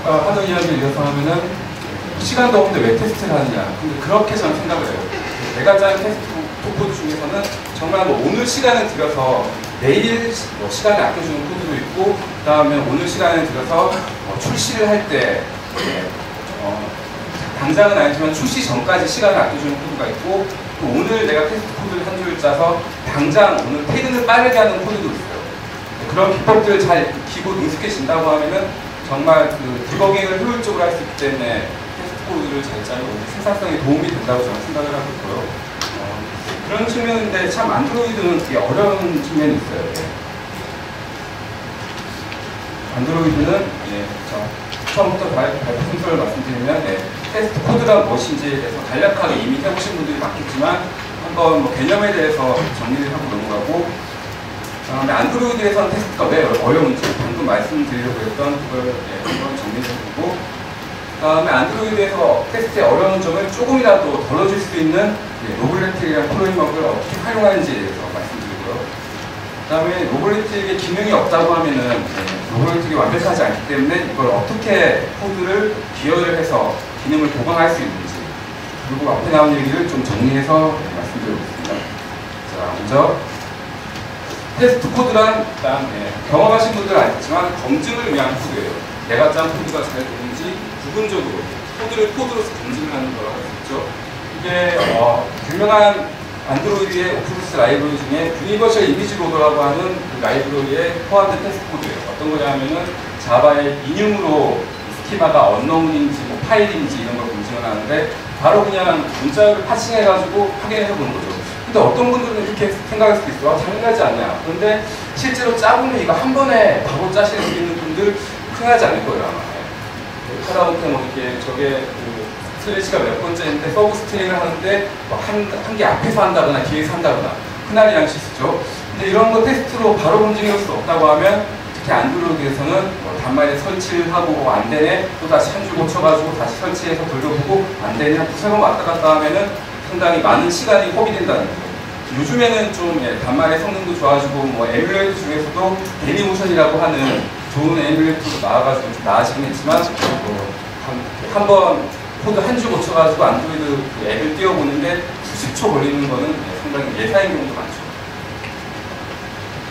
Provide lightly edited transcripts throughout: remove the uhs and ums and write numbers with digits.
하던 이야기를 이어서 하면은 시간도 없는데 왜 테스트를 하느냐. 근데 그렇게 저는 생각을 해요. 내가 짠 테스트 코드 중에서는 정말 뭐 오늘 시간을 들여서 내일 뭐 시간을 아껴주는 코드도 있고, 그 다음에 오늘 시간을 들여서 출시를 할 때 당장은 아니지만 출시 전까지 시간을 아껴주는 코드가 있고, 또 오늘 내가 테스트 코드를 한 줄을 짜서 당장 오늘 퇴근을 빠르게 하는 코드도 있어요. 그런 기법들을 잘 익히고 능숙해진다고 하면은 정말 그 디버깅을 효율적으로 할 수 있기 때문에 테스트 코드를 잘 짜고 생산성에 도움이 된다고 저는 생각을 하고 있고요. 그런 측면인데 참 안드로이드는 되게 어려운 측면이 있어요. 안드로이드는 처음부터 발표 순서를 말씀드리면 테스트 코드가 무엇인지에 대해서 간략하게 이미 해보신 분들이 많겠지만 한번 뭐 개념에 대해서 정리를 하고 넘어가고, 그다음에 안드로이드에서는 테스트가 왜 어려운지 방금 말씀드리려고 했던 그걸 한번 정리해보고, 그다음에 안드로이드에서 테스트의 어려운 점을 조금이라도 덜어줄 수 있는 로블레틱이라는 프레임워크를 어떻게 활용하는지에 대해서 말씀드리고요. 그다음에 로블레틱의 기능이 없다고 하면은 로블레틱이 완벽하지 않기 때문에 이걸 어떻게 코드를 기여를 해서 기능을 보강할 수 있는지, 그리고 앞에 나온 얘기를 좀 정리해서 말씀드리겠습니다. 자, 먼저 테스트 코드란 일단 경험하신 분들은 알겠지만 검증을 위한 코드예요. 내가 짠 코드가 잘 되는지 부분적으로 코드로서 검증을 하는 거라고 할 수 있죠. 이게 유명한 안드로이드의 오픈소스 라이브러리 중에 유니버셜 이미지 로더라고 하는 그 라이브러리에 포함된 테스트 코드예요. 어떤 거냐면은 자바의 인용으로 스키마가 언노운인지 뭐 파일인지 이런 걸 검증을 하는데, 바로 그냥 문자를 파싱해가지고 확인해서 보는 거죠. 근데 어떤 분들은 이렇게 생각할 수도 있어요. 당연하지 않냐. 그런데 실제로 짜보면 이거 한 번에 바로 짜실 수 있는 분들 흔하지 않을 거예요, 아마. 하다못해 뭐 이렇게 저게 슬래시가 몇 번째인데 서브 스트링을 하는데 한 개 앞에서 한다거나 뒤에서 한다거나 흔한 양식이죠. 근데 이런 거 테스트로 바로 검증할 수 없다고 하면, 특히 안드로이드에서는 뭐 단말에 설치를 하고 안 되네, 또 다시 한 줄 고쳐가지고 다시 설치해서 돌려보고 안 되네, 한 두세 번 왔다 갔다 하면은 상당히 많은 시간이 허비된다는 거죠. 요즘에는 좀 단말의 성능도 좋아지고 뭐 에뮬레이터 중에서도 데니모션이라고 하는 좋은 에뮬레이터도 나와가지고 좀 나아지긴 했지만, 한 번 코드 한 줄 고쳐가지고 안드로이드 그 앱을 띄워보는데 수십 초 걸리는 거는 상당히 예사인 경우도 많죠.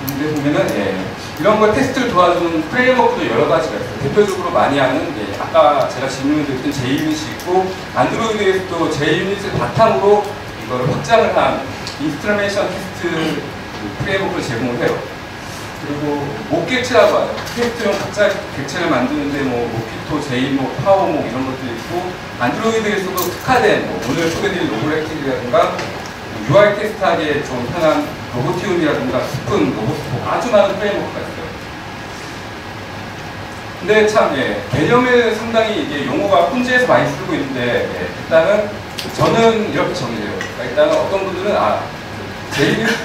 근데 보면은 이런 걸 테스트를 도와주는 프레임워크도 여러 가지가 있어요. 대표적으로 많이 하는 아까 제가 질문을 드렸던 JUnit이 있고, 안드로이드에서도 JUnit을 바탕으로 이걸 확장을 한 인스트루멘션 테스트 프레임워크를 제공을 해요. 그리고 목객체라고 하죠. 테스트용 각자 객체를 만드는데 뭐 모키토, 제이모, 파워모 이런 것들이 있고, 안드로이드에서도 특화된 오늘 소개드린 로블레틱이라든가 UI 테스트하기에 좀 편한 로보티움이라든가 스푼, 로보스포 아주 많은 프레임워크가 있어요. 근데 참 개념을 상당히 이게 용어가 혼재해서 많이 쓰고 있는데, 일단은 저는 이렇게 정리해요. 그러니까 일단은 어떤 분들은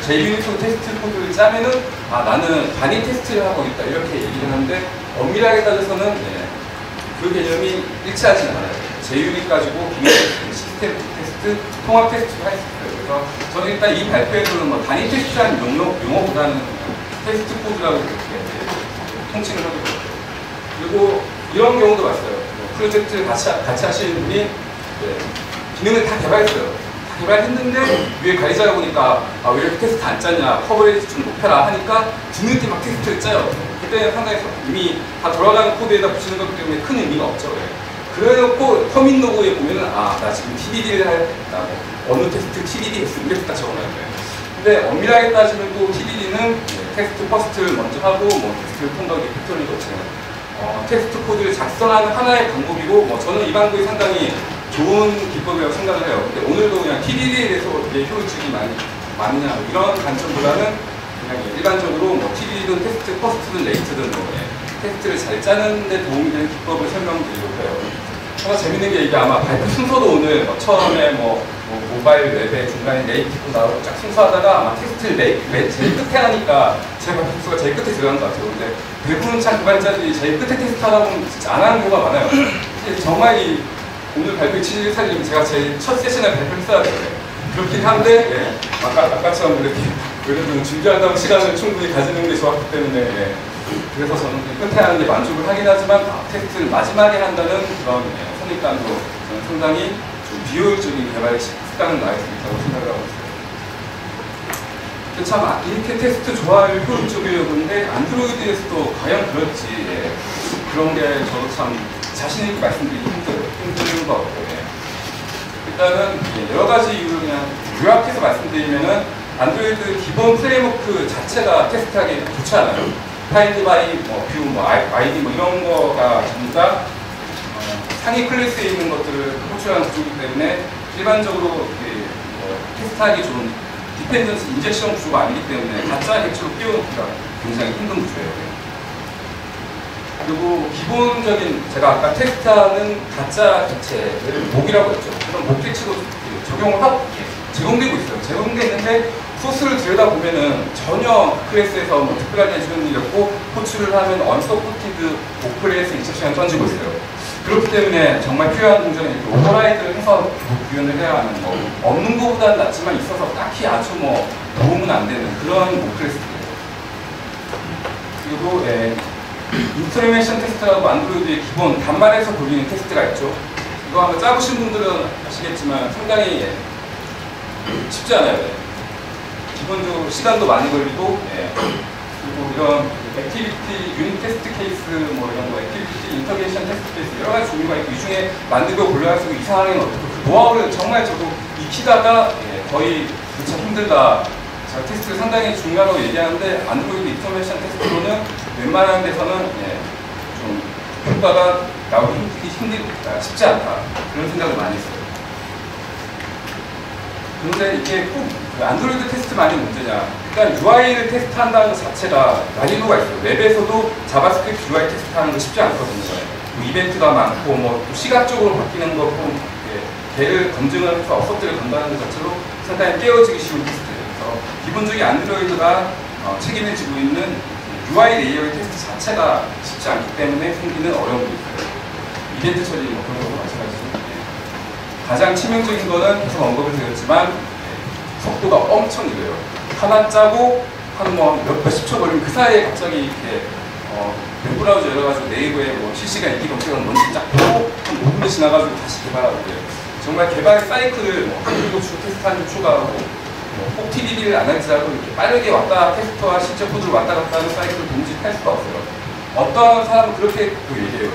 JUnit 테스트 코드를 짜면은 나는 단위 테스트를 하고 있다 이렇게 얘기를 하는데, 엄밀하게 따져서는 그 개념이 일치하지는 않아요. JUnit 가지고 기능 테스트, 시스템 테스트, 통합 테스트를 할 수 있어요. 그래서 저는 일단 이 발표에서는 뭐 단위 테스트라는 용어보다는 테스트 코드라고 이렇게 통칭을 하고 있어요. 그리고 이런 경우도 봤어요. 프로젝트 같이 하시는 분이 기능을 다 개발했어요. 개발했는데 위에 가리자를 보니까 왜 이렇게 테스트 안 짰냐, 커버리지 좀 높여라 하니까 뒤늦게 막 테스트를 짜요. 그때는 상당히 이미 다 돌아가는 코드에다 붙이는 거기 때문에 큰 의미가 없죠. 그래놓고 커밋 로그에 보면은 나 지금 TDD를 할 어느 테스트 TDD 했으면 이렇게 딱 적어놔요. 근데 엄밀하게 따지면 또 TDD는 테스트 퍼스트를 먼저 하고 뭐 테스트를 통과하기 패턴이 거치는 테스트 코드를 작성하는 하나의 방법이고, 저는 이 방법이 상당히 좋은 기법이라고 생각을 해요. 근데 오늘도 그냥 TDD에 대해서 어떻게 효율적이 많으냐 이런 관점보다는 그냥 일반적으로 TDD든 테스트 퍼스트든 레이트든 테스트를 잘 짜는 데 도움이 되는 기법을 설명드리려고 해요. 하나 재밌는 게 이게 아마 발표 순서도 오늘 처음에 모바일 웹에 중간에 네이티브 나오고 쫙 순서하다가 아마 테스트를 제일 끝에 하니까 제 발표 순서가 제일 끝에 들어간 것 같아요. 근데 대부분 참 개발자들이 제일 끝에 테스트 하다 보면 진짜 안 하는 경우가 많아요. 정말 오늘 발표 취지를 살리면 제가 제 첫 세션에 발표를 써야 돼요. 그렇긴 한데 아까처럼 이렇게 그래도 준비한다고 시간을 충분히 가지는 게 좋았기 때문에 그래서 저는 끝에 하는 게 만족을 하긴 하지만 테스트를 마지막에 한다는 그런 선입관도 저는 상당히 좀 비효율적인 개발 습관을 나올 수 있다고 생각을 하고 있어요. 참 이렇게 테스트 좋아할 효율적이려고 하는데 안드로이드에서도 과연 그럴지 그런 게 저도 참 자신 있게 말씀드리기 힘든 것 같아요. 일단은 여러 가지 이유로 그냥 요약해서 말씀드리면은 안드로이드 기본 프레임워크 자체가 테스트하기 좋지 않아요. 파인드 바이, 뷰, 아이디 이런 거가 전부 다 상위 클래스에 있는 것들을 호출하는 구조이기 때문에 일반적으로 테스트하기 좋은 디펜던스 인젝션 구조가 아니기 때문에 가짜 객체로 끼워놓기가 굉장히 힘든 구조예요. 그리고 기본적인 제가 아까 테스트하는 가짜 객체를 목이라고 했죠. 그런 목 객체도 적용을 하고 제공되고 있어요. 제공되는데 소스를 들여다보면은 전혀 클래스에서 뭐 특별하게 해주는 일이 없고 호출을 하면 언서포티드 오플레이스 인젝션을 던지고 있어요. 그렇기 때문에 정말 필요한 동작은 이렇게 오버라이드를 해서 구현을 해야 하는 없는 것보다는 낫지만 있어서 딱히 아주 도움은 안 되는 그런 목클래스들이에요. 그리고 인스트루멘션 테스트라고 안드로이드의 기본 단말에서 돌리는 테스트가 있죠. 이거 한번 짜보신 분들은 아시겠지만 상당히 쉽지 않아요. 기본적으로 시간도 많이 걸리고 그리고 이런 액티비티, 유닛 테스트 케이스 이런 거, 액티비티, 인터그레이션 테스트 케이스 여러 가지 종류가 있고 이 중에 만들고 골라야 쓰고 이상하게는 어떻고 그 노하우를 정말 저도 익히다가 거의 무척 힘들다. 제가 테스트를 상당히 중요하다고 얘기하는데 안드로이드 인터그레이션 테스트로는 웬만한 데서는 좀 효과가 나오기 쉽지 않다. 그런 생각을 많이 했어요. 그런데 이게 꼭 안드로이드 테스트만이 문제냐. 일단 UI를 테스트한다는 것 자체가 난이도가 있어요. 웹에서도 자바스크립트 UI 테스트하는 거 쉽지 않거든요. 이벤트가 많고 또 시각적으로 바뀌는 거 걔를 검증을 해서 업소들을 건다는 것 자체로 상당히 깨어지기 쉬운 테스트예요. 그래서 기본적인 안드로이드가 책임을 지고 있는 UI 레이어의 테스트 자체가 쉽지 않기 때문에 생기는 어려움이 있어요. 이벤트 처리 그런 것도 마찬가지죠. 가장 치명적인 거는 계속 언급을 드렸지만 속도가 엄청 느려요. 하나 짜고 한 몇십 초 걸리면 그 사이에 갑자기 이렇게 웹브라우저 열어가지고 네이버에 실시간 인기 검색하는 뭔지 쫙 보고 한 5분도 지나가지고 다시 개발하고 그래요. 정말 개발 사이클을 한두 주 테스트 한 주 추가하고 꼭 TDD를 안 할지라도 이렇게 빠르게 테스트와 실제 코드를 왔다 갔다 하는 사이클을 동시에 탈 수가 없어요. 어떤 사람은 그렇게 얘기해요.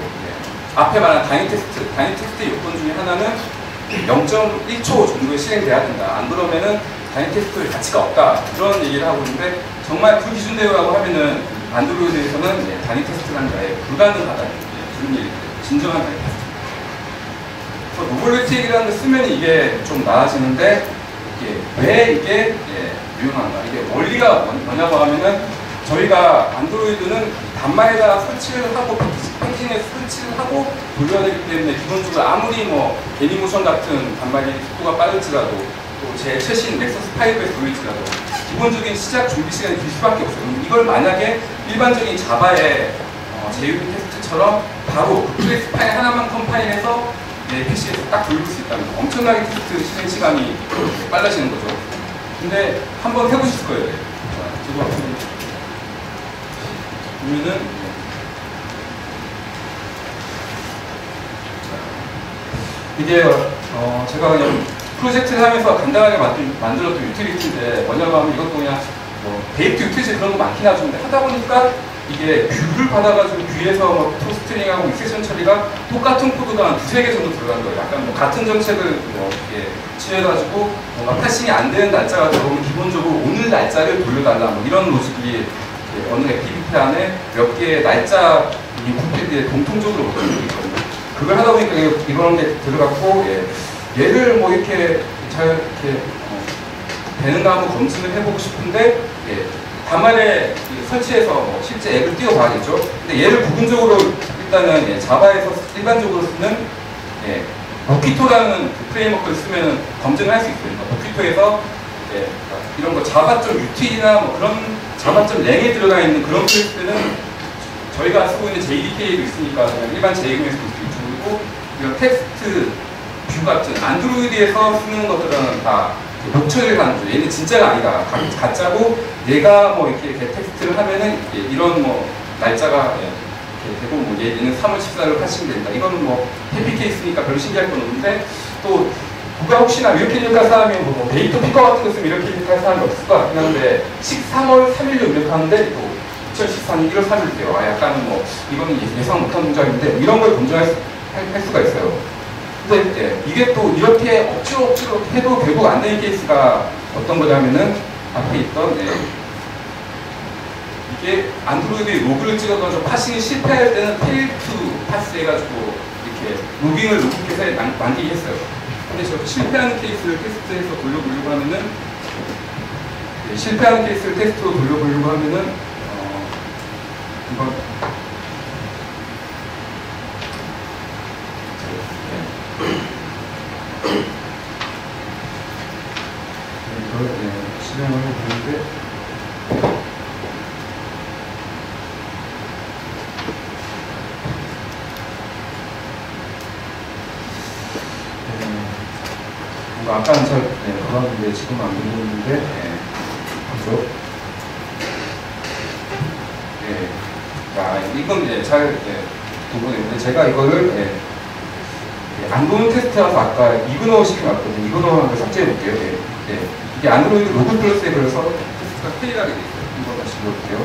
앞에 말한 단위 테스트의 요건 중에 하나는 0.1초 정도에 실행돼야 된다. 안 그러면은 단위 테스트의 가치가 없다. 그런 얘기를 하고 있는데 정말 그 기준대로라고 하면은 안드로이드에서는 단위 테스트라는 게 아예 불가능하다. 그런 얘기예요. 진정한 단위 테스트. 그래서 노블리티 얘기라는 걸 쓰면 이게 좀 나아지는데 왜 이게 유용한가? 이게 원리가 뭐냐고 하면은 저희가 안드로이드는 단말에다가 설치를 하고 패키징에 설치를 하고 돌려야 되기 때문에 기본적으로 아무리 애니모션 같은 단말이 속도가 빠를지라도 또 제 최신 넥서스 5에 돌릴지라도 기본적인 시작 준비 시간이 길 수밖에 없어요. 이걸 만약에 일반적인 자바의 제휴 테스트처럼 바로 그 클래스 파일 하나만 컴파일해서 PC에서 딱 돌릴 수 있다면 엄청나게 테스트 실행 시간이 빨라지는 거죠. 근데 한번 해보실 거예요. 저도 한번 보면은 이게 제가 그냥 프로젝트를 하면서 간단하게 만들었던 유틸리티인데 뭐냐고 하면 이것도 그냥 베이트 유틸리티 그런 거 많긴 하죠. 근데 하다 보니까 이게 뷰를 받아가지고 뷰에서 토스트링하고 익세션 처리가 똑같은 코드가 한 두세 개 정도 들어간 거예요. 약간 같은 정책을 이렇게 취해가지고 뭔가 패싱이 안 되는 날짜가 들어오면 기본적으로 오늘 날짜를 돌려달라 이런 로직이 어느 액티비티 안에 몇 개의 날짜 인풋들이 공통적으로 있거든요. 그걸 하다 보니까 이런 게 들어갔고 얘를 이렇게 잘 이렇게 되는가 한번 검증을 해보고 싶은데 단말에 설치해서 실제 앱을 띄워봐야겠죠. 근데 얘를 부분적으로 일단은 자바에서 일반적으로 쓰는 모키토라는 프레임워크를 쓰면 검증을 할 수 있어요. 모키토에서 이런 거 자바.util이나 그런 자바.lang에 들어가 있는 그런 프레임워크는 저희가 쓰고 있는 JDK도 있으니까 그냥 일반 JM에서 볼 수 있고, 그리고 이런 텍스트 뷰 같은 안드로이드에서 쓰는 것들은 다 목처리를 하는 거죠. 얘는 진짜가 아니다. 가짜고 얘가 이렇게 텍스트를 하면은 이런 날짜가 이렇게 되고 뭐 얘는 3월 14일 파싱이 된다. 이거는 뭐 해피 케이스니까 별로 신기할 건 없는데 또 누가 혹시나 이렇게 입력할 사람이 뭐 데이터 피커 같은 거 쓰면 이렇게 입력할 사람이 없을 것 같긴 한데 3월 3일로 입력하는데 또 2014년 1월 3일이에요. 약간 뭐 이거는 예상 못한 동작인데 이런 걸 검증할 수가 있어요. 근데 이게 또 이렇게 억지로 해도 결국 안 되는 케이스가 어떤 거냐면은 앞에 있던 이게 안드로이드에 로그를 찍어가지고 파싱이 실패할 때는 페일 투 파스 해가지고 이렇게 로깅을 로그캣에 남기게 했어요. 근데 저 실패하는 케이스를 테스트해서 돌려보려고 하면은 실패하는 케이스를 테스트로 돌려보려고 하면은 이건 이걸 실행을 해보는데 아까는 잘 돌았는데 지금은 안 되고 있는데 그죠? 이건 잘 부분인데 제가 이거를 안 보는 테스트라서 아까 이그노 시켜놨거든요. 이그노 한번 삭제해 볼게요. 이게 안드로이드 로그 플러스에 걸려서 테스트가 페일하게 돼 있어요. 이거 다시 볼게요.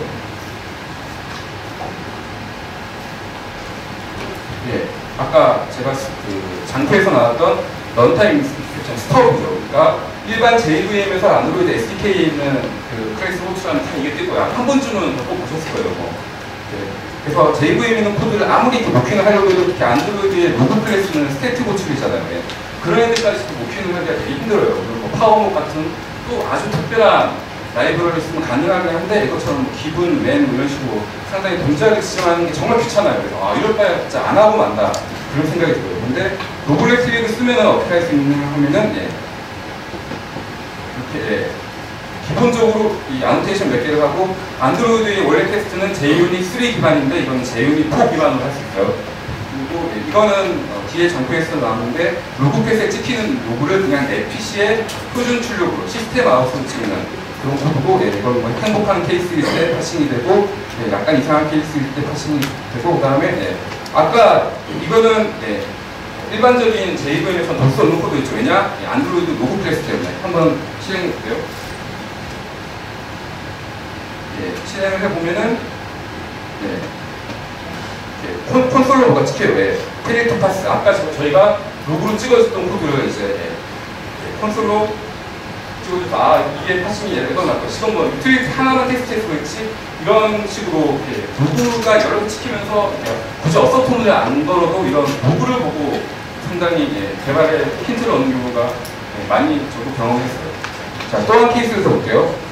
아까 제가 그 장표에서 나왔던 런타임 스톱이죠. 그러니까 일반 JVM에서 안드로이드 SDK에 있는 그 클래스 호출하면 다 이게 뜨고요. 한 번쯤은 꼭 보셨을 거예요. 그래서 JVM에 있는 코드를 아무리 이렇게 모킹을 하려고 해도 특히 안드로이드의 로그 클래스는 스태틱 호출이잖아요. 그런 애들까지도 모킹을 하기가 되게 힘들어요. 그리고 뭐 파워목 같은 또 아주 특별한 라이브러리를 쓰면 가능하긴 한데 이것처럼 기분, 맨 이런 식으로 상당히 동작을 지정하는 게 정말 귀찮아요. 그래서 이럴 바에 진짜 안 하고 만다 그런 생각이 들어요. 근데 로그렉트릭을 쓰면 어떻게 할 수 있느냐 하면은 이렇게 기본적으로 이 아노테이션 몇 개를 하고 안드로이드의 원래 테스트는 JUnit 3 기반인데 이거는 JUnit 4 기반으로 할 수 있어요. 그리고 이거는 뒤에 장표에서 나왔는데 로그펫에 찍히는 로그를 그냥 내 PC에 표준 출력으로 시스템 아웃으로 찍는 그런 코드고 이건 뭐 행복한 케이스일 때 파싱이 되고 약간 이상한 케이스일 때 파싱이 되고 그 다음에 아까 이거는 일반적인 JVM에서 넣을 수 없는 코드 있죠. 왜냐? 안드로이드 로그 클래스 때문에 한번 실행해볼게요. 실행을 해보면은 콘솔로 뭐가 찍혀요. 페릴 파스 아까 저희가 로그로 찍어줬던 코드를 이제 콘솔로 찍어줘서 이게 파싱이 이건 맞고 지금 뭐 트릭 하나만 테스트해서 그렇지 이런 식으로 로그가 여러 개 찍히면서 굳이 어서톤을 안 걸어도 이런 로그를 보고 상당히 개발에 힌트를 얻는 경우가 많이 저도 경험했어요. 자, 또 한 케이스를 써볼게요.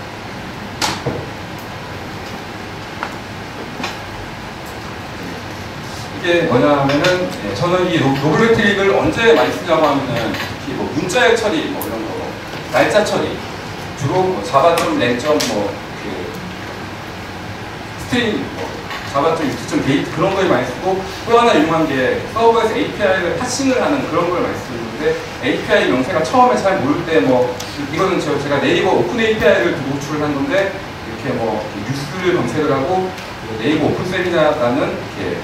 이게 뭐냐면은 저는 이 로그 트릭을 언제 많이 쓰냐고 하면은 특히 뭐 문자열 처리 뭐 이런 거 날짜 처리 주로 뭐 자바.랭.뭐 그 스트링 뭐 자바.유트.게이트 그런 거에 많이 쓰고 또 하나 유명한 게 서버에서 API를 파싱을 하는 그런 걸 많이 쓰는데 API 명세가 처음에 잘 모를 때 뭐 이거는 제가 네이버 오픈 API를 두고 호출을 한 건데 이렇게 뭐 뉴스를 검색을 하고 네이버 오픈 세미나라는 이렇게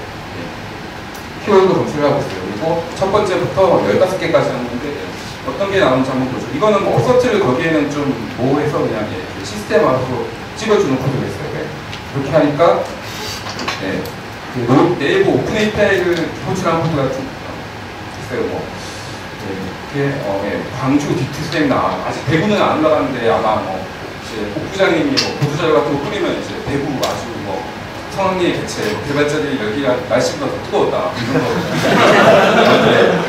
키워드 검색을 하고 있어요. 그리고 첫 번째부터 15개까지 하는데 어떤 게 나오는지 한번 보죠. 이거는 뭐 어서트를 거기에는 좀 모호해서 그냥 시스템 아웃으로 찍어주는 코드가 있어요. 이렇게 하니까 그 네이버 오픈 API를 호출한 코드가 좀 있어요. 뭐 이렇게 광주 디트 세미나 아직 대구는 안 올라가는데 아마 뭐 이제 부장님이 뭐 보도자료 같은 거 뿌리면 이제 대구 아주 뭐 성황리의 개체, 개발자들이 여기가 날씨보다 더 뜨거웠다 이런 거.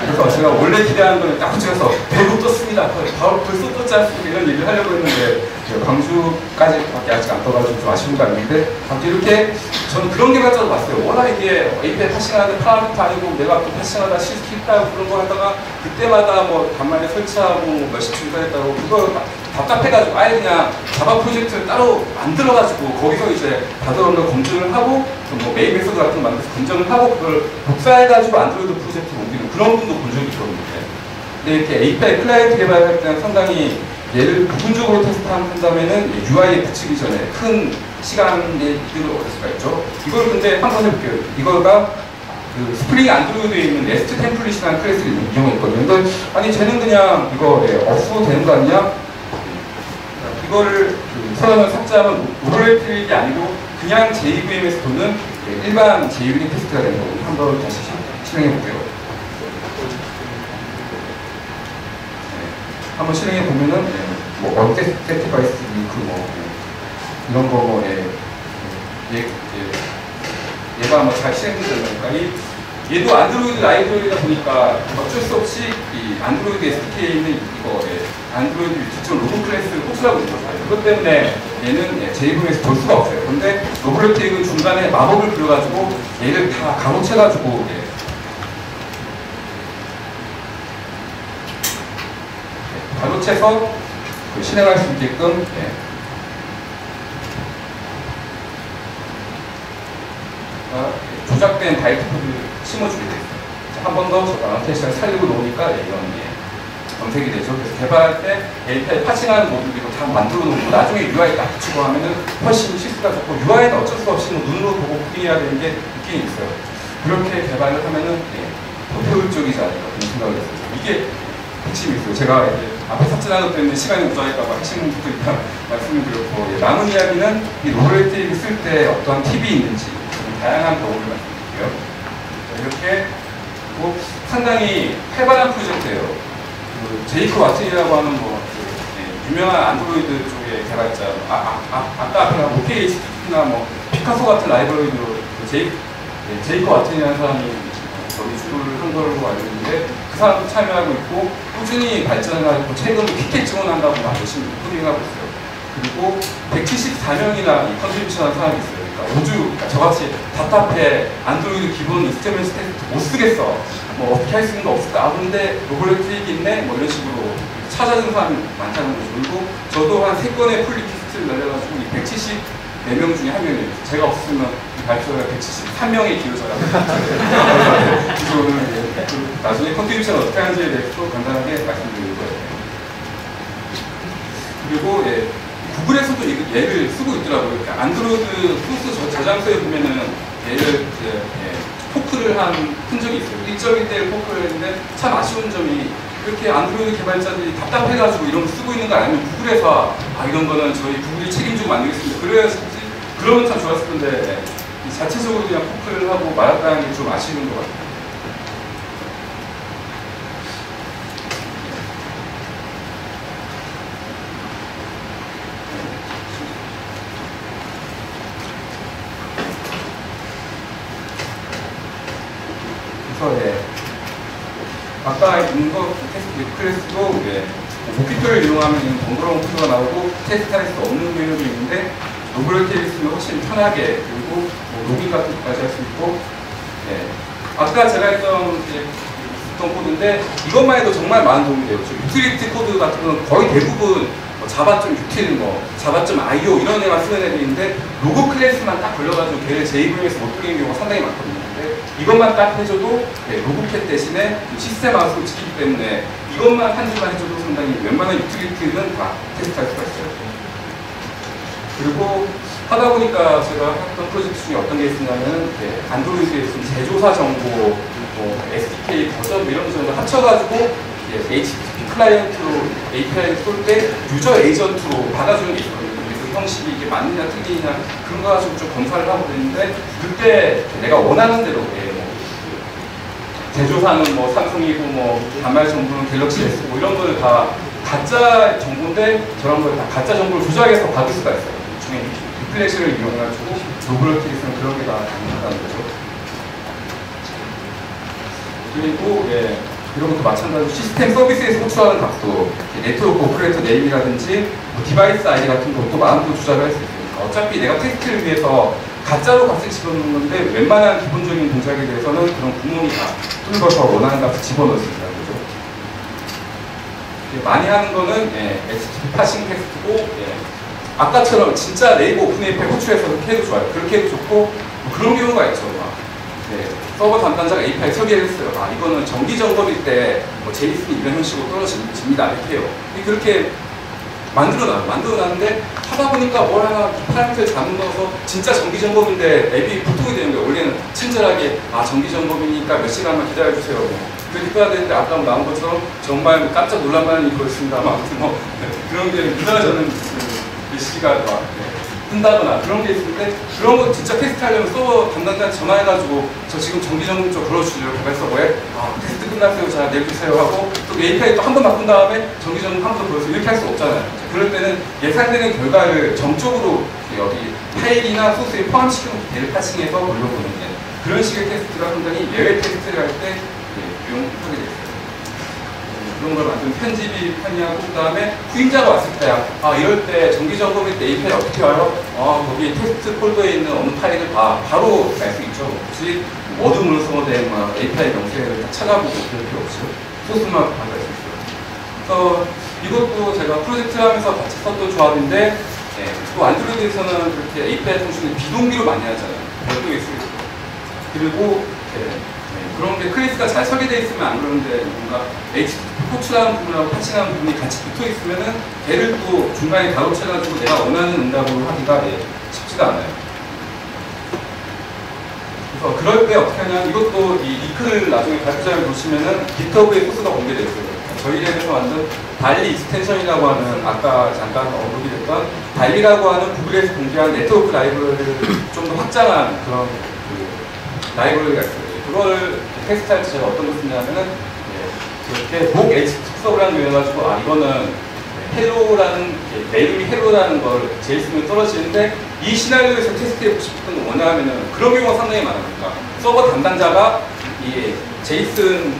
그래서 제가 원래 기대하는 거는 딱 붙여서 대구 떴습니다. 벌써 떴지 않습니까? 이런 얘기를 하려고 했는데 광주까지밖에 아직 안 떠가지고 좀 아쉬운 거 아닌데 갑자기 이렇게 저는 그런 개발자도 봤어요. 워낙 이게 API 파싱하는데 파라미터 아니고 내가 또 파싱하다 실수했다고 그런 거 하다가 그때마다 뭐 간만에 설치하고 몇십 주 했다고 그거 답답해가지고 아예 그냥 자바 프로젝트를 따로 만들어가지고 거기서 이제 다들어온 걸 검증을 하고 뭐 메인 메소드 같은 거 만들어서 검증을 하고 그걸 복사해가지고 안드로이드 프로젝트로 옮기는 그런 분도 본 적이 있거든요. 근데 이렇게 API 클라이언트 개발할 때는 상당히 얘를 부분적으로 테스트한다면은 UI에 붙이기 전에 큰 시간의 이득을 얻을 수가 있죠. 이걸 근데 한번 해볼게요. 이거가 그 스프링 안드로이드에 있는 네스트 템플릿이라는 클래스를 이용했거든요. 근데 아니 쟤는 그냥 이거 없어도 되는 거 아니냐? 이거를 서양을 삭제하면 오버레이트가 아니고 그냥 JVM에서 도는 일반 JVM 테스트가 되는 거고 한번 다시 실행해 볼게요. 한번 실행해 보면은 뭐 언테스트 디바이스 링크 뭐 이런 거 뭐 얘가 뭐 잘 실행된다니까 얘도 안드로이드 라이브러리다 보니까 어쩔 수 없이 이 안드로이드 SDK에 있는 이거 안드로이드 기존 로고 클래스를 호출하고 있는 거예요. 그것 때문에 얘는 JVM에서 볼 수가 없어요. 근데 로블레틱은 중간에 마법을 부려가지고 얘를 다 가로채가지고 가로채서 실행할 수 있게끔 조작된 바이트 코드를 심어주게 돼요. 한 번 더 안테시를 살리고 놓으니까 이런 검색이 되죠. 그래서 개발할 때 API 파칭하는 모듈 이거 다 만들어 놓고 나중에 UI 딱 붙이고 하면은 훨씬 실수가 적고 UI는 어쩔 수 없이 뭐 눈으로 보고 구경해야 되는 게 있긴 있어요. 그렇게 개발을 하면은 더 효율적이지 않을까 그런 생각을 했어요. 이게 핵심이 있어요. 제가 이제 앞에 삭제하는 것 때문에 시간이 모자랄까봐 핵심부터 일단 말씀을 드렸고 남은 이야기는 이 로블레틱을 쓸 때 어떤 팁이 있는지 다양한 경우를 말씀드릴게요. 이렇게 상당히 활발한 프로젝트예요. 제이크 와튼이라고 하는 유명한 안드로이드 쪽의 개발자, 아까 앞에 뭐 PHP나 뭐 피카소 같은 라이브러리로 제이크 와튼이라는 사람이 주도를 한 걸로 알고 있는데 그 사람도 참여하고 있고 꾸준히 발전을 하고 최근 피켓 지원한다고 막 열심히 코딩하고 있어요. 그리고 174명이나 이 컨트리뷰션한 사람이 있어요. 그러니까 저같이 답답해 안드로이드 기본 HTML 테스트 못 쓰겠어 뭐 어떻게 할 수 있는 거 없을까 근데 로블레틱 있네 뭐 이런 식으로 찾아주는 사람이 많다는 거죠. 그리고 저도 한 3건의 풀리 테스트를 날려가지고 이 174명 중에 한 명이에요. 제가 없으면 이 발표가 173명의 기여자가 그래서 오늘 나중에 컨트리뷰션 어떻게 하는지에 대해서 간단하게 말씀드릴 거예요. 그리고 구글에서도 얘를 쓰고 있더라고요. 그러니까 안드로이드 소스 저장소에 보면은 얘를 포크를 한 흔적이 있어요. 1.1대1 포크를 했는데 참 아쉬운 점이 이렇게 안드로이드 개발자들이 답답해가지고 이런 거 쓰고 있는 거 아니면 구글에서 이런 거는 저희 구글이 책임지고 만들겠습니다. 그러면 참 좋았을 텐데 자체적으로 그냥 포크를 하고 말았다는 게 좀 아쉬운 것 같아요. 아까 인거 테스트 클래스도 모키표를 이용하면 번거로운 코드가 나오고 테스트할 수 없는 메뉴도 있는데 로블레틱을 쓰면 훨씬 편하게 그리고 로깅 같은 것까지 할 수 있고 아까 제가 했던 코드인데 이것만 해도 정말 많은 도움이 돼요. 유틸리티 코드 같은 건 거의 대부분 자바.util, 자바.io 이런 애만 쓰는 애들이 있는데 로고 클래스만 딱 걸려가지고 걔를 JVM에서 못 돌리는 경우가 상당히 많거든요. 이것만 딱 해줘도 로고캣 대신에 시스템 아웃을 지키기 때문에 이것만 한 줄만 해줘도 상당히 웬만한 유틸리티는 다 테스트할 수가 있어요. 그리고 하다 보니까 제가 했던 프로젝트 중에 어떤 게 있었냐면 안드로이드에 있는 제조사 정보, SDK 버전 이런 정도 합쳐가지고 HTTP 클라이언트로 API를 쏠 때 유저 에이전트로 받아주는 게 있거든요. 그 형식이 이게 맞느냐 틀리냐 그런 거 가지고 좀 검사를 하고 그랬는데 그때 내가 원하는 대로 제조사는 뭐 삼성이고 단말 정보는 갤럭시 S고 이런 거를 다 가짜 정보인데 저런 걸 다 가짜 정보를 조작해서 받을 수가 있어요. 중에 리플렉션을 이용해가지고 로블레틱에서는 그런 게 다 가능하다는 거죠. 그리고 이런 것도 마찬가지로 시스템 서비스에서 호출하는 값도 네트워크 오퍼레이터 네임이라든지 디바이스 아이디 같은 것도 마음대로 조작을 할 수 있으니까 어차피 내가 테스트를 위해서 가짜로 값을 집어넣는 건데 웬만한 기본적인 동작에 대해서는 그런 구멍이 다 뚫어서 원하는 값을 집어넣을 수 있다는 거죠. 많이 하는 거는 HTTP 파싱 테스트고 아까처럼 진짜 네이버 오픈 API 호출해서 그렇게 해도 좋아요. 그렇게 해도 좋고 그런 경우가 있죠. 서버 담당자가 API 설계를 했어요. 이거는 정기 점검일 때 JSON 이런 형식으로 떨어집니다. 이렇게 해요. 그렇게 만들어놨는데 하다 보니까 뭘 하나 파라미터를 잘못 넣어서 진짜 정기점검인데 앱이 보통이 되는 거예요. 원래는 친절하게 정기점검이니까 몇 시간만 기다려주세요. 그렇게 해야 되는데 아까 나온 것처럼 정말 깜짝 놀랄만한 일이 있습니다. 아무튼 그런 게 누가 저는 몇 시간 뜬다거나 그런 게 있을 때 그런 거 진짜 테스트 하려면 서버 담당자한테 전화해가지고 저 지금 정기점검 좀 걸어주세요. 개발 서버에 테스트 끝났어요. 자 내주세요 하고 또 API 또 한 번 바꾼 다음에 정기점검 한 번 더 걸어주세요. 이렇게 할 수 없잖아요. 그럴 때는 예상되는 결과를 정적으로 여기 파일이나 소스에 포함시키는 데를 파싱해서 돌려보는 게 그런 식의 테스트가 상당히 예외 테스트를 할 때 유용하게 됐어요. 그런 걸 만들면 편집이 편리하고 그 다음에 후임자가 왔을 때 이럴 때 정기점검일 때 API 어떻게 와요? 거기 테스트 폴더에 있는 어느 파일을 바로 알 수 있죠. 혹시 어둠으로 소모된 API 명세를 다 찾아보고 그럴 필요 없이 소스만 바로 알 수 있어요. 그래서 이것도 제가 프로젝트를 하면서 같이 썼던 조합인데 또 안드로이드에서는 그렇게 API 통신을 비동기로 많이 하잖아요. 별도의 수있고 그리고 그런 게 클래스가 잘 설계되어 있으면 안 그러는데 뭔가 HTTP 호출하는 부분하고 파칭하는 부분이 같이 붙어 있으면은 걔를 또 중간에 가로채가지고 내가 원하는 응답으로 하기가 쉽지가 않아요. 그래서 그럴 때 어떻게 하냐면 이것도 이 리크를 나중에 발표자를 보시면은 GitHub에 소스가 공개되어 있어요. 저희 랩에서 만든 달리 익스텐션이라고 하는 아까 잠깐 언급이 됐던 달리라고 하는 구글에서 공개한 네트워크 라이브러리를 좀 더 확장한 그런 라이브러리가 있어요. 그걸 테스트할 때 제가 어떤 걸 쓰냐면은 이렇게 목 HTTP 서버라는 거 해가지고 이거는 헬로라는 내용이 헬로라는 걸 제이슨으로 떨어지는데 이 시나리오에서 테스트해보고 싶은 거 뭐냐면은 그런 경우가 상당히 많으니까 서버 담당자가 이 제이슨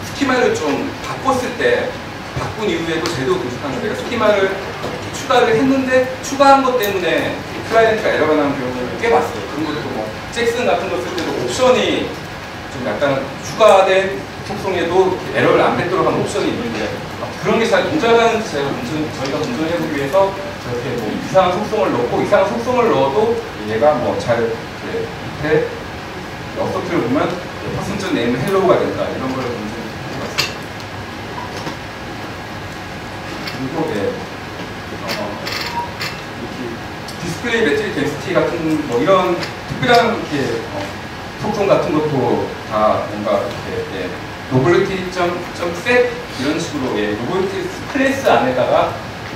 스키마를 좀 바꿨을 때 바꾼 이후에도 제대로 도착하는 내가 스키마를 추가를 했는데 추가한 것 때문에 클라이언트가 에러가 나는 경우를 꽤 봤어요. 그런 것도 뭐 잭슨 같은 거 쓸 때도 옵션이 좀 약간 추가된 속성에도 에러를 안 뱉도록 하는 옵션이 있는데 그런 게 잘 동작하는지 저희가 검증해보기 위해서 저렇게 뭐 이상한 속성을 넣고 이상한 속성을 넣어도 얘가 뭐 잘 밑에 어서트를 보면 퍼센트 네임 헬로우가 된다 이런 걸 검증해봤어요. 그리고 디스플레이 매트릭 덴시티 같은 뭐 이런 특별한 이렇게 속성 같은 것도 다 뭔가 이렇게 novelty.set 이런 식으로 novelty 클래스 안에다가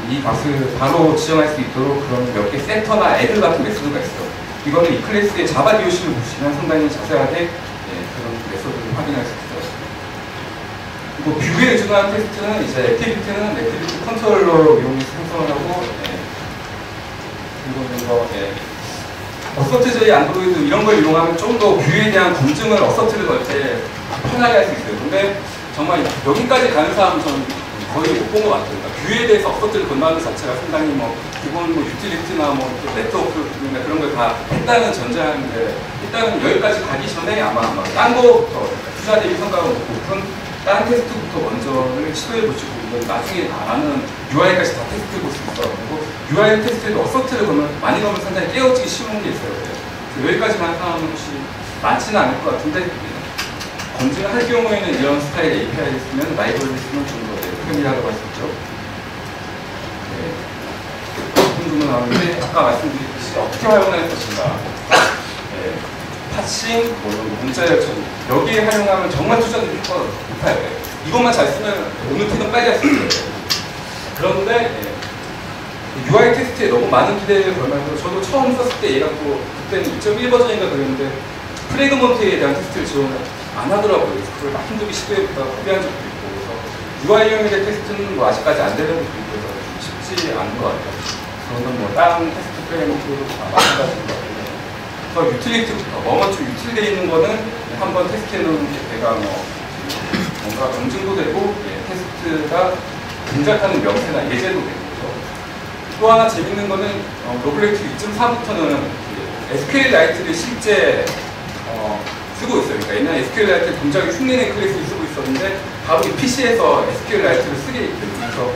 이 값을 바로 지정할 수 있도록 그런 몇 개 세터나 애들 같은 메소드가 있어요. 이거는 이 클래스의 자바 DOC를 보시면 상당히 자세하게 그런 메소드를 확인할 수 있어요. 그리고 뷰에 의존한 테스트는 이제 액티비티 컨트롤러 이용해서 생성을 하고 그리고 이거 어서트제이 안드로이드 이런 걸 이용하면 좀 더 뷰에 대한 검증을 어서트를 걸 때 편하게 할 수 있어요. 근데 정말 여기까지 가는 사람은 저는 거의 못 본 것 같아요. 그러니까 뷰에 대해서 어서트를 건너는 자체가 상당히 기본 유틸리티나 네트워크 그런 걸 다 했다는 전제하는데 일단은 여기까지 가기 전에 아마 딴 거부터 투자 대비 성과가 높고 다른 테스트부터 먼저를 시도해 보시고 이건 나중에 나는 UI까지 다 테스트해 볼 수 있어. 그리고 UI 테스트에도 어서트를 많이 넣으면 상당히 깨어지기 쉬운 게 있어요. 여기까지만 하는 사람은 혹시 많지는 않을 것 같은데 검증을 할 경우에는 이런 스타일의 API를 쓰면 라이브러리를 쓰면 좀 더 편리하다고 할 수 있죠. 어떤 부분 나오는데 아까 말씀드렸듯이 어떻게 활용할 것인가. 파싱, 문자열 처리 여기에 활용하면 정말 투자들이 효과가 높아요. 이것만 잘 쓰면 어느 테는 빨리 할 수 있어요. 그런데 UI 테스트에 너무 많은 기대를 걸면서 저도 처음 썼을 때 얘가 또 그때는 2.1 버전인가 그랬는데 프래그먼트에 대한 테스트를 지원 안 하더라고요. 그래서 그걸 막 힘들게 시도해보다가 포기한 적도 있고 그래서 UI형의 테스트는 아직까지 안 되는 것도 있고 그래서 쉽지 않은 것 같아요. 저는 다른 테스트 프레임워크도 마찬가지인 것 같아요. 그래서 유틸리티부터 먼저 유틸되어 있는 거는 한번 테스트해놓은 게 내가 뭔가 검증도 되고 테스트가 동작하는 명세나 예제도 되고 또 하나 재밌는 거는 노블레이트 2.4부터는 SQLite를 실제 쓰고 있어요. 그러니까 옛날에 SQLite 동작이 흉내낸 클래스를 쓰고 있었는데 바로 이 PC에서 SQLite를 쓰게 있거든요. 그래서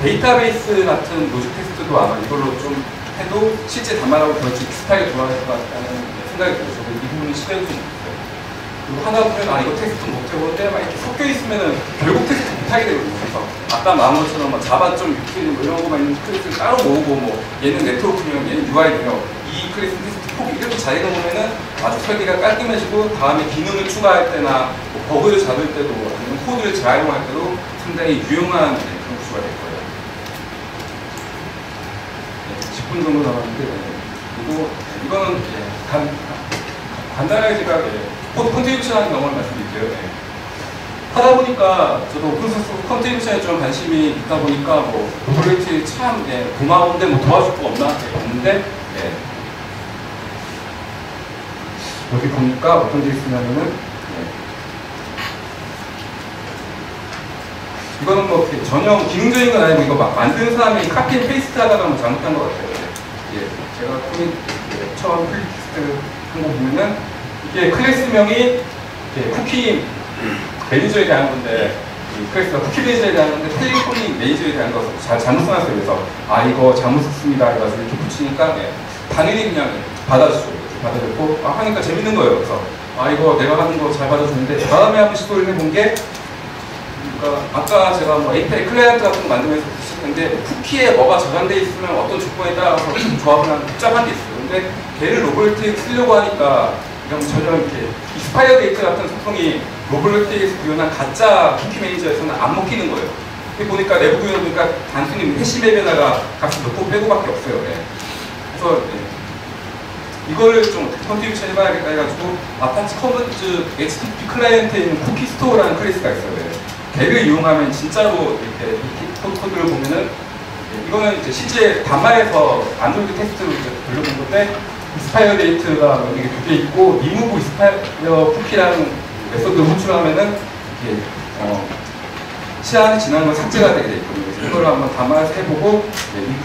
데이터베이스 같은 로직 테스트도 아마 이걸로 좀 해도 실제 단말하고 더 비슷하게 돌아갈 것 같다는 생각이 들어서 이 부분은 시도해도 좀 있어요. 그리고 하다 보면 이거 테스트 못 해보는데 막 이렇게 섞여 있으면은 결국 테스트 못 하게 되거든요. 그래서 아까 말한 것처럼 뭐 자바 좀 유틸 뭐 이런 거만 있는 클래스를 따로 모으고 뭐 얘는 네트워크용, 얘는 UI용, 이 클래스 테스트 폭 이렇게 잘 해놓으면은 아주 설계가 깔끔해지고 다음에 기능을 추가할 때나 뭐 버그를 잡을 때도 아니면 코드를 재활용할 때도 상당히 유용한 그런 구조가 될 거예요. 10분 정도 남았는데 그리고 이거는 간단하게 제가 코드 컨트리뷰션 하는 경험을 말씀드릴게요. 하다 보니까 저도 오픈소스 컨트리뷰션에 좀 관심이 있다 보니까 뭐 프로젝트 참 고마운데 뭐 도와줄 거 없나 봤는데 여기 보니까 어떤 게 있으냐면은 이거는 뭐 전혀 기능적인 건 아니고 이거 막 만드는 사람이 카피 앤 페이스트 하다가 뭐 잘못한 것 같아요. 제가 코믹 처음 클릭 한 거 보면은 이게 클래스명이 쿠키 매니저에 대한 건데 클래스가 쿠키 매니저에 대한 건데 텔레코믹 매니저에 대한 거 잘못 써놨어요. 그래서 아 이거 잘못 썼습니다 해가지고 이렇게 붙이니까 당연히 그냥 받아줬고 하니까 재밌는 거예요. 그래서 아 이거 내가 하는 거 잘 받아주는데 다음에 한번 시도를 해본 게 그러니까 아까 제가 뭐 API 클라이언트 같은 거 만들면서 시작했는데 쿠키에 뭐가 저장돼 있으면 어떤 조건에 따라서 조합을 하는 복잡한 게 있어요. 근데 걔를 로벌트에 쓰려고 하니까 그냥 전혀 이렇게 익스파이어 데이트 같은 소통이 로벌트에서 구현한 가짜 쿠키 매니저에서는 안 먹히는 거예요. 보니까 내부 구현을 보니까 단순히 해시맵에다가 값을 넣고 빼고밖에 없어요. 그래서 이거를 좀 컨트리뷰션 해봐야겠다 해가지고 아파치 커먼즈 HTTP 클라이언트에 있는 쿠키 스토어라는 클래스가 있어요. 걔를 이용하면 진짜로 이렇게 코드를 보면은 이거는 이제 실제 단말에서 안드로이드 테스트로 이제 돌려본 건데 익스파이어 데이트가 여기 두 개 있고 리무브 익스파이어 쿠키라는 메소드를 호출하면은 이게 시간이 지나는 건 삭제가 되게 돼 있거든요. 그래서 이걸 한번 단말에서 해보고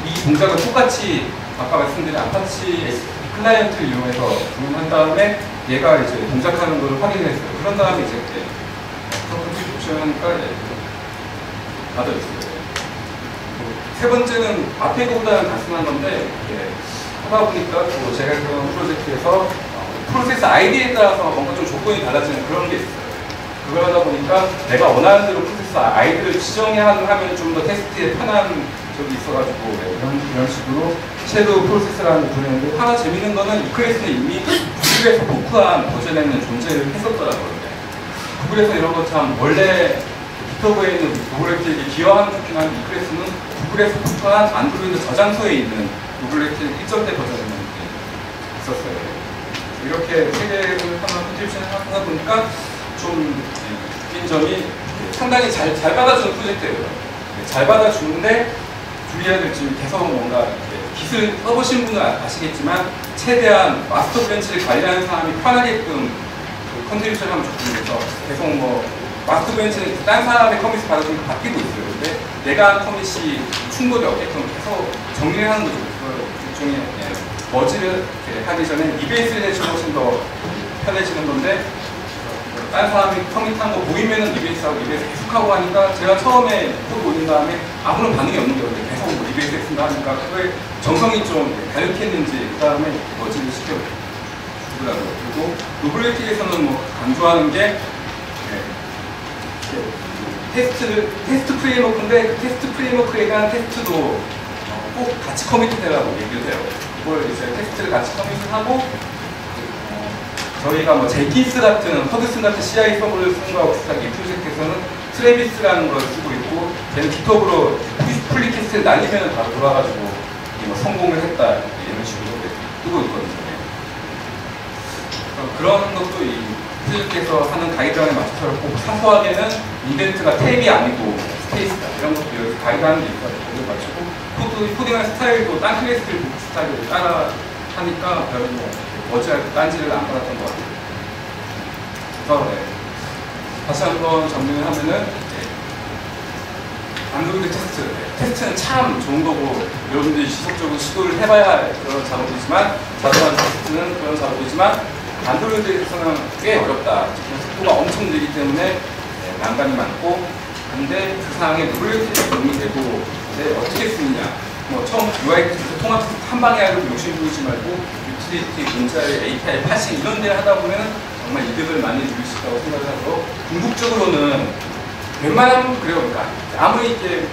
이 동작을 똑같이 아까 말씀드린 아파치 클라이언트를 이용해서 구현한 다음에 얘가 이제 동작하는 걸 확인했어요. 그런 다음에 이제 하니까 받아줬어요. 세 번째는 앞에 거보다는 단순한 건데 하다 보니까 또 제가 그런 프로젝트에서 프로세스 아이디에 따라서 뭔가 좀 조건이 달라지는 그런 게 있어요. 그걸 하다 보니까 내가 원하는 대로 프로세스 아이디를 지정하면 좀 더 테스트에 편한 적이 있어가지고 이런 식으로 섀도우 프로세스라는 거 부르는데 하나 재밌는 거는 이 클래스는 이미 구글에서 포크한 버전에는 존재를 했었더라고요. 구글에서 이런 거 참 원래 기터브에 있는 로블렉트에게 기여하는 좋긴 한데 이 클래스는 구글에서 포크한 안드로이드 저장소에 있는 로블렉트 1.0대 버전이 있었어요. 이렇게 세 개를 하나 컨트리뷰션을 하다 보니까 좀 느낀 점이 상당히 잘 받아주는 프로젝트예요. 잘 받아주는데 주의해야 될 점이 계속 뭔가 기술 써보신 분은 아시겠지만 최대한 마스터 브랜치를 관리하는 사람이 편하게끔 컨트리뷰션 하면 좋겠는데서 계속 뭐 마스터 브랜치는 딴 사람의 커밋을 받아주니까 바뀌고 있어요. 근데 내가 한 커밋이 충돌이 없게끔 계속 정리를 하는 거죠. 일종의 머지를 하기 전에 EBS를 해주면 훨씬 더 편해지는 건데 딴 사람이 커밋한 거 보이면은 EBS하고 EBS 계속하고 하니까 제가 처음에 코드 올린 다음에 아무런 반응이 없는 거예요. 계속 뭐 EBS에 쓴다 하니까 그거에 정성이 좀 가득했는지 그 다음에 머지를 시켜주더라고요. 그리고 로블렉틱에서는 뭐 강조하는 게 테스트 프레임워크인데 그 테스트 프레임워크에 대한 테스트도 꼭 같이 커밋되라고 얘기를 해요. 그걸 이제 테스트를 같이 커밋을 하고 저희가 뭐 제킨스 같은 허드슨 같은 CI 서버를 쓰는 거하고 비슷하게 이 프로젝트에서는 트래비스라는 걸 쓰고 있고 걔는 깃허브로 풀리 테스트를 날리면 바로 돌아가지고 뭐 성공을 했다 이런 식으로 뜨고 있거든요. 그런 것도 이 프로젝트에서 하는 가이드라인에 맞춰서 꼭 사소하게는 인덴트가 탭이 아니고 스페이스다 이런 것도 여기 가이드하는 게 있어요. 거기에 맞추고 코딩하는 스타일도 딴 클래스들 스타일을 따라 하니까 별로 딴지를 안 받았던 것 같아요. 그래서 다시 한번 정리를 하면은 안드로이드 테스트는 참 좋은 거고 여러분들이 지속적으로 시도를 해봐야 할 그런 작업이지만 자동화 테스트는 그런 작업이지만 안드로이드에서는 꽤 어렵다. 속도가 엄청 느리기 때문에 난관이 많고 근데 그 상황에 로블렉트에 도움이 되고 어떻게 쓰느냐 뭐 처음 UI 테스트 통합 테스트 한 방에 하려고 욕심 부리지 말고 유틸리티, 문자의 API, 파싱 이런 데를 하다 보면 정말 이득을 많이 누릴 수 있다고 생각을 하고 궁극적으로는 웬만하면 그래요. 그러니까 아무리 이제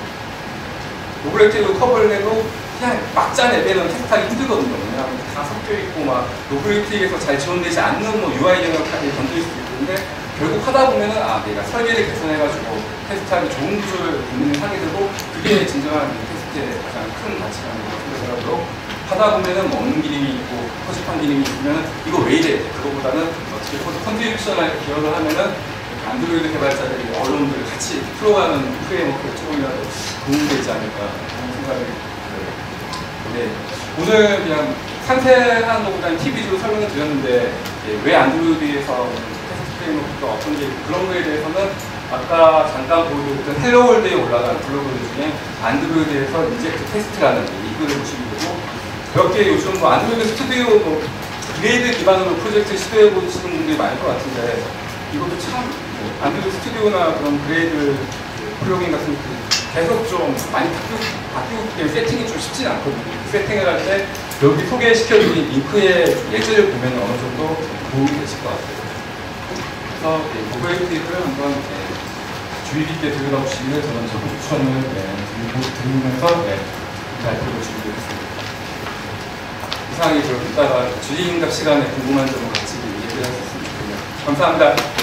노블레티브 커버를 해도 그냥 막잔 앱에는 테스트하기 힘들거든요. 왜냐하면 다 섞여있고 막 노블레티브에서 잘 지원되지 않는 뭐 UI 영역까지 건드릴 수도 있는데 결국 하다 보면은 내가 설계를 개선해가지고 테스트하기 좋은 구조를 본인이 하게 되고 그게 진정한 테스트의 가장 큰 가치라는 생각으로 하다 보면은 뭐 없는 기능이 있고 허접한 기능이 있으면 이거 왜 이래? 그거보다는 어떻게 컨트리뷰션을 기여를 하면은 안드로이드 개발자들이 어려움들을 같이 풀어가는 프레임워크를 조금이라도 도움되지 않을까 하는 생각이 들어요. 네. 오늘 그냥 상세한 것보다는 팁 위주로 설명을 드렸는데 왜 안드로이드에서 테스트 프레임워크가 어떤 게 그런 거에 대해서는 아까 잠깐 보여드렸던 헬로월드에 올라간 블로그들 중에 안드로이드에서 인젝트 테스트라는 이 글을 보시면 되고 몇 개 요즘 뭐 안드로이드 스튜디오 뭐 그레이드 기반으로 프로젝트 시도해 보시는 분들이 많을 것 같은데 이것도 참 안드로이드 스튜디오나 그런 그레이드 플러그인 같은 게 계속 좀 많이 바뀌고 때문에 세팅이 좀 쉽진 않거든요. 세팅을 할 때 여기 소개시켜드린 링크의 예제를 보면 어느 정도 도움이 되실 것 같아요. 그래서 구글 팁을 한번 주의 깊게 들여다보시기를 저는 추천을 드리면서 발표를 준비했습니다. 이상하게 이따가 주의응답 시간에 궁금한 점을 같이 얘기를 했었으면 좋겠네요. 감사합니다.